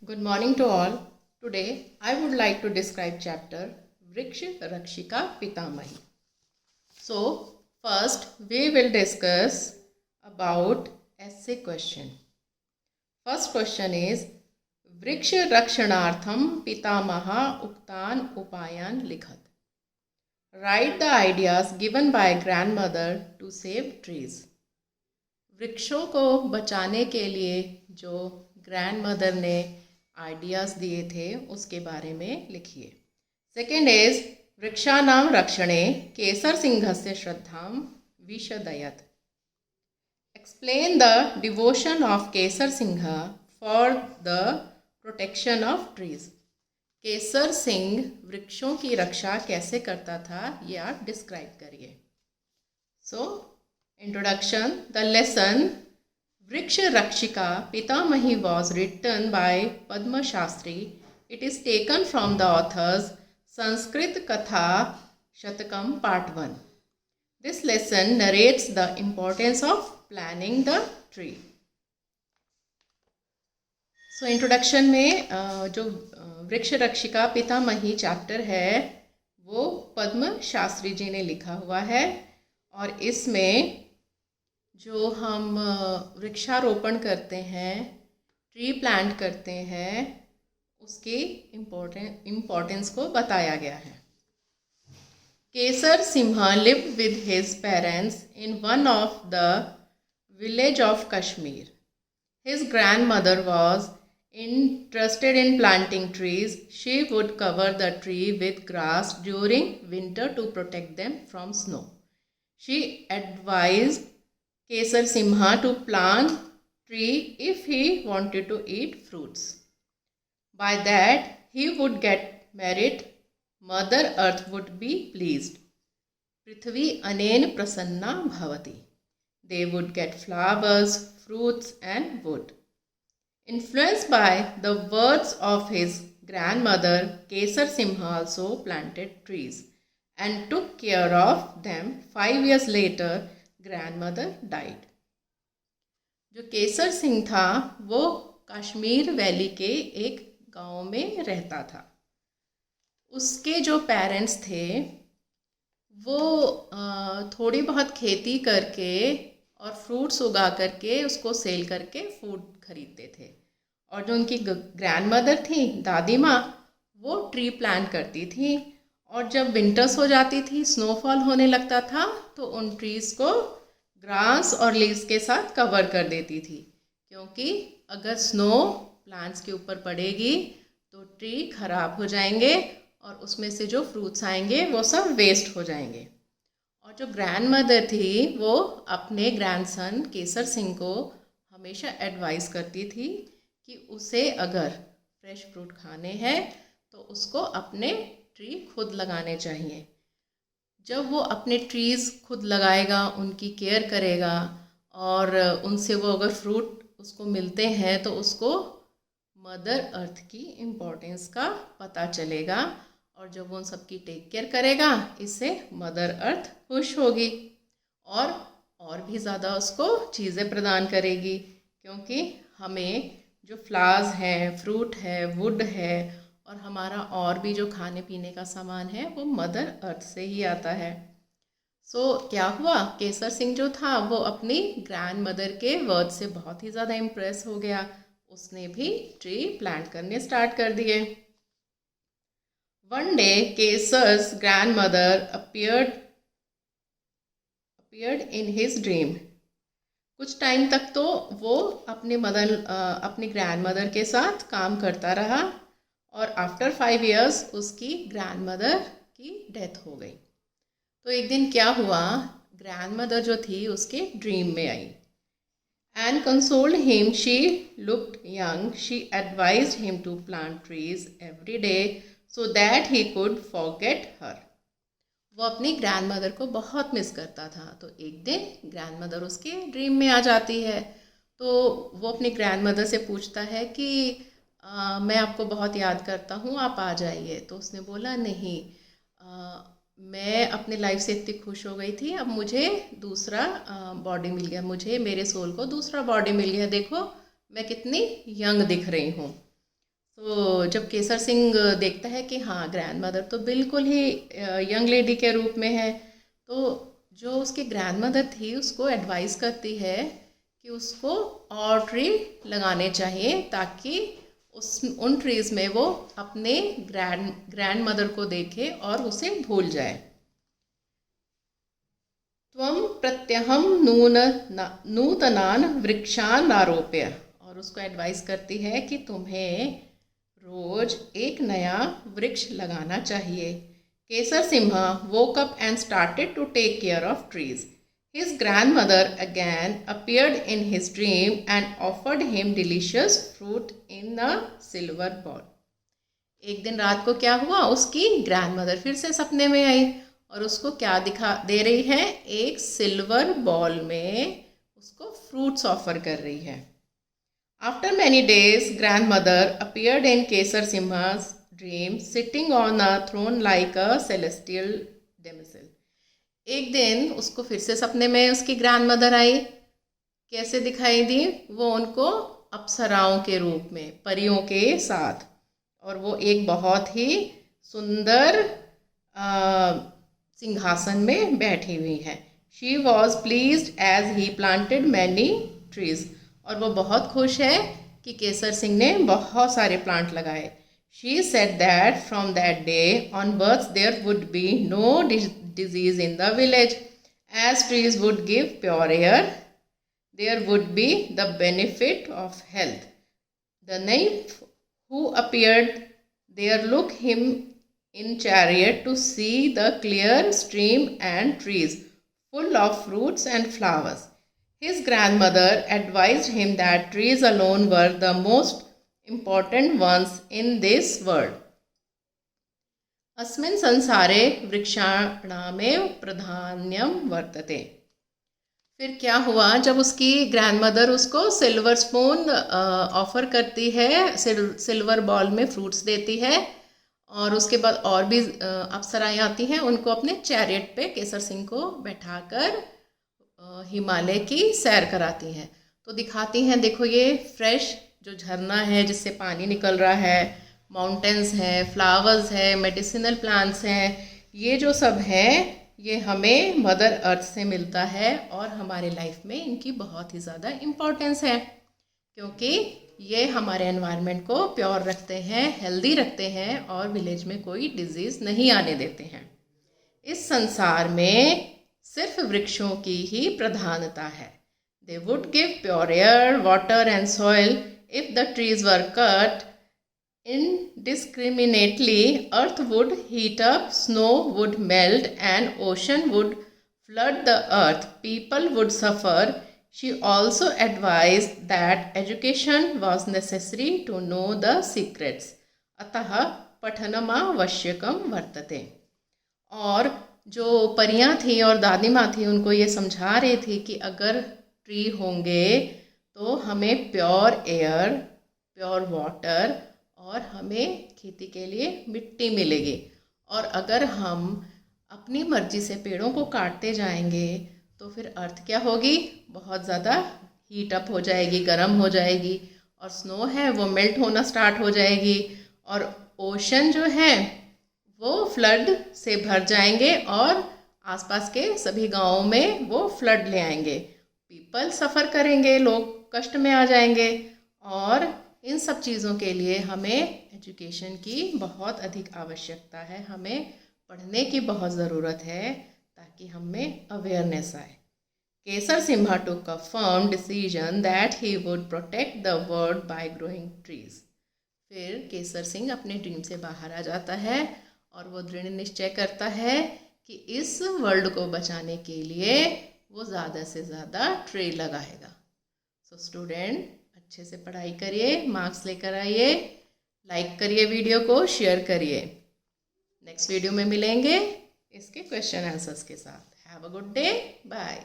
Good morning to all. Today I would like to describe chapter Vriksha Rakshika Pitamahi. So first we will discuss about essay question. First question is Vriksha Rakshanartham Pitamaha Uktan Upayan Likhat. Write the ideas given by grandmother to save trees. वृक्षों को बचाने के लिए जो grandmother ने ideas दिए थे उसके बारे में लिखिए. सेकेंड इज वृक्षाणां रक्षणे केसर सिंहस्य श्रद्धां विशदयत्. Explain the devotion of Kesar Singh for the protection of trees. Kesar Singh वृक्षों की रक्षा कैसे करता था ये आप डिस्क्राइब करिए. Introduction. The lesson Vriksha Rakshika Pitamahi was written by Padma Shastri. It is taken from the author's Sanskrit Katha Shatakam Part 1. This lesson narrates the importance of planting the tree. So introduction में जो वृक्ष रक्षिका पितामही chapter है वो पद्म शास्त्री जी ने लिखा हुआ है और इसमें जो हम वृक्षारोपण करते हैं, ट्री प्लांट करते हैं, उसकी इम्पोर्टेंस को बताया गया है. Kesar Singh lived with his parents in one of the village of Kashmir. His grandmother was interested in planting trees. She would cover the tree with grass during winter to protect them from snow. She advised Kesar Simha to plant tree if he wanted to eat fruits. By that he would get merit. Mother Earth would be pleased. Prithvi anen prasanna bhavati. They would get flowers, fruits and wood. Influenced by the words of his grandmother, Kesar Simha also planted trees and took care of them. 5 years later, grandmother died. जो केसर सिंह था वो Kashmir valley के एक गांव में रहता था. उसके जो पेरेंट्स थे वो थोड़ी बहुत खेती करके और फ्रूट्स उगा करके उसको सेल करके फूड खरीदते थे. और जो उनकी ग्रैंडमदर थी दादी माँ वो ट्री प्लांट करती थी और जब विंटर्स हो जाती थी, स्नोफॉल होने लगता था तो उन ट्रीज़ को ग्रास और लीव्स के साथ कवर कर देती थी, क्योंकि अगर स्नो प्लांट्स के ऊपर पड़ेगी तो ट्री खराब हो जाएंगे और उसमें से जो फ्रूट्स आएंगे वो सब वेस्ट हो जाएंगे. और जो ग्रैंडमदर थी वो अपने ग्रैंडसन केसर सिंह को हमेशा एडवाइस करती थी कि उसे अगर फ्रेश फ्रूट खाने हैं तो उसको अपने ट्री खुद लगाने चाहिए. जब वो अपने ट्रीज़ खुद लगाएगा, उनकी केयर करेगा और उनसे वो अगर फ्रूट उसको मिलते हैं तो उसको मदर अर्थ की इम्पोर्टेंस का पता चलेगा और जब वो उन सब की टेक केयर करेगा इससे मदर अर्थ खुश होगी और भी ज़्यादा उसको चीज़ें प्रदान करेगी, क्योंकि हमें जो फ्लावर्स हैं, फ्रूट है, वुड है और हमारा और भी जो खाने पीने का सामान है वो मदर अर्थ से ही आता है. क्या हुआ, केसर सिंह जो था वो अपनी ग्रैंड मदर के वर्ड से बहुत ही ज़्यादा इम्प्रेस हो गया. उसने भी ट्री प्लांट करने स्टार्ट कर दिए. One day Kesar's grandmother appeared in his dream. कुछ टाइम तक तो वो अपनी ग्रैंड मदर के साथ काम करता रहा और आफ्टर 5 years उसकी ग्रैंड मदर की डेथ हो गई. तो एक दिन क्या हुआ, ग्रैंड मदर जो थी उसके ड्रीम में आई and consoled him. She looked young. She advised him to plant trees every day so that he could forget her. वो अपनी ग्रैंड मदर को बहुत मिस करता था. तो एक दिन ग्रैंड मदर उसके ड्रीम में आ जाती है तो वो अपनी ग्रैंड मदर से पूछता है कि मैं आपको बहुत याद करता हूँ, आप आ जाइए. तो उसने बोला नहीं, मैं अपने लाइफ से इतनी खुश हो गई थी, अब मुझे दूसरा बॉडी मिल गया, मुझे मेरे सोल को दूसरा बॉडी मिल गया, देखो मैं कितनी यंग दिख रही हूँ. तो जब केसर सिंह देखता है कि हाँ ग्रैंड मदर तो बिल्कुल ही यंग लेडी के रूप में है, तो जो उसकी ग्रैंड मदर थी उसको एडवाइस करती है कि उसको और ट्री लगाने चाहिए ताकि उन ट्रीज़ में वो अपने ग्रैंड मदर को देखे और उसे भूल जाए। त्वम प्रत्यहम नूतनान वृक्षान आरोप्य, और उसको एडवाइस करती है कि तुम्हें रोज एक नया वृक्ष लगाना चाहिए। केसर Simha woke up and started to take care of trees. His grandmother again appeared in his dream and offered him delicious fruit in a silver bowl. एक दिन रात को क्या हुआ, उसकी ग्रैंडमदर फिर से सपने में आई और उसको क्या दिखा दे रही है, एक सिल्वर बॉल में उसको फ्रूट्स ऑफर कर रही है। After many days, grandmother appeared in Kesar Simha's dream, sitting on a throne like a celestial damsel. एक दिन उसको फिर से सपने में उसकी ग्रैंडमदर आई। कैसे दिखाई दी, वो उनको अप्सराओं के रूप में, परियों के साथ, और वो एक बहुत ही सुंदर सिंहासन में बैठी हुई है। She was pleased as he planted many trees. और वो बहुत खुश है कि केसर सिंह ने बहुत सारे प्लांट लगाए। She said that from that day onwards there would be no disease in the village, as trees would give pure air, there would be the benefit of health. The nymph who appeared there took him in chariot to see the clear stream and trees full of fruits and flowers. His grandmother advised him that trees alone were the most important ones in this world. अस्मिन् संसारे वृक्षाणामेव प्राधान्यम वर्तते। फिर क्या हुआ, जब उसकी grandmother उसको silver spoon offer करती है, सिल्वर बॉल में फ्रूट्स देती है, और उसके बाद और भी अप्सराएं आती हैं, उनको अपने चैरियट पे केसर सिंह को बैठाकर हिमालय की सैर कराती हैं। तो दिखाती हैं, देखो ये फ्रेश जो झरना है जिससे पानी निकल रहा है, माउंटेन्स हैं, फ्लावर्स हैं, मेडिसिनल प्लांट्स हैं, ये जो सब है ये हमें मदर अर्थ से मिलता है और हमारे लाइफ में इनकी बहुत ही ज़्यादा इम्पोर्टेंस है, क्योंकि ये हमारे एनवायरनमेंट को प्योर रखते हैं, हेल्दी रखते हैं और विलेज में कोई डिजीज़ नहीं आने देते हैं। इस संसार में सिर्फ वृक्षों की ही प्रधानता है। They would give pure air, water and soil. If the trees were cut indiscriminately, earth would heat up, snow would melt and ocean would flood the earth. People would suffer. She also advised that education was necessary to know the secrets. अतः पठनमावश्यकम वर्तते। और जो परियां थी और दादी माँ थी उनको ये समझा रही थी कि अगर ट्री होंगे तो हमें प्योर एयर, प्योर वाटर और हमें खेती के लिए मिट्टी मिलेगी, और अगर हम अपनी मर्जी से पेड़ों को काटते जाएंगे तो फिर अर्थ क्या होगी, बहुत ज़्यादा हीट अप हो जाएगी, गर्म हो जाएगी, और स्नो है वो मेल्ट होना स्टार्ट हो जाएगी, और ओशन जो है वो फ्लड से भर जाएंगे और आसपास के सभी गांवों में वो फ्लड ले आएंगे। पीपल सफ़र करेंगे, लोग कष्ट में आ जाएंगे, और इन सब चीज़ों के लिए हमें एजुकेशन की बहुत अधिक आवश्यकता है, हमें पढ़ने की बहुत ज़रूरत है ताकि हमें अवेयरनेस आए। केसर Simha took a firm decision that he would protect the world by growing trees. फिर केसर सिंह अपने ड्रीम से बाहर आ जाता है और वो दृढ़ निश्चय करता है कि इस वर्ल्ड को बचाने के लिए वो ज़्यादा से ज़्यादा ट्री लगाएगा। सो स्टूडेंट, अच्छे से पढ़ाई करिए, मार्क्स लेकर आइए, लाइक करिए वीडियो को, शेयर करिए। नेक्स्ट वीडियो में मिलेंगे इसके क्वेश्चन आंसर्स के साथ। Have a good day, bye.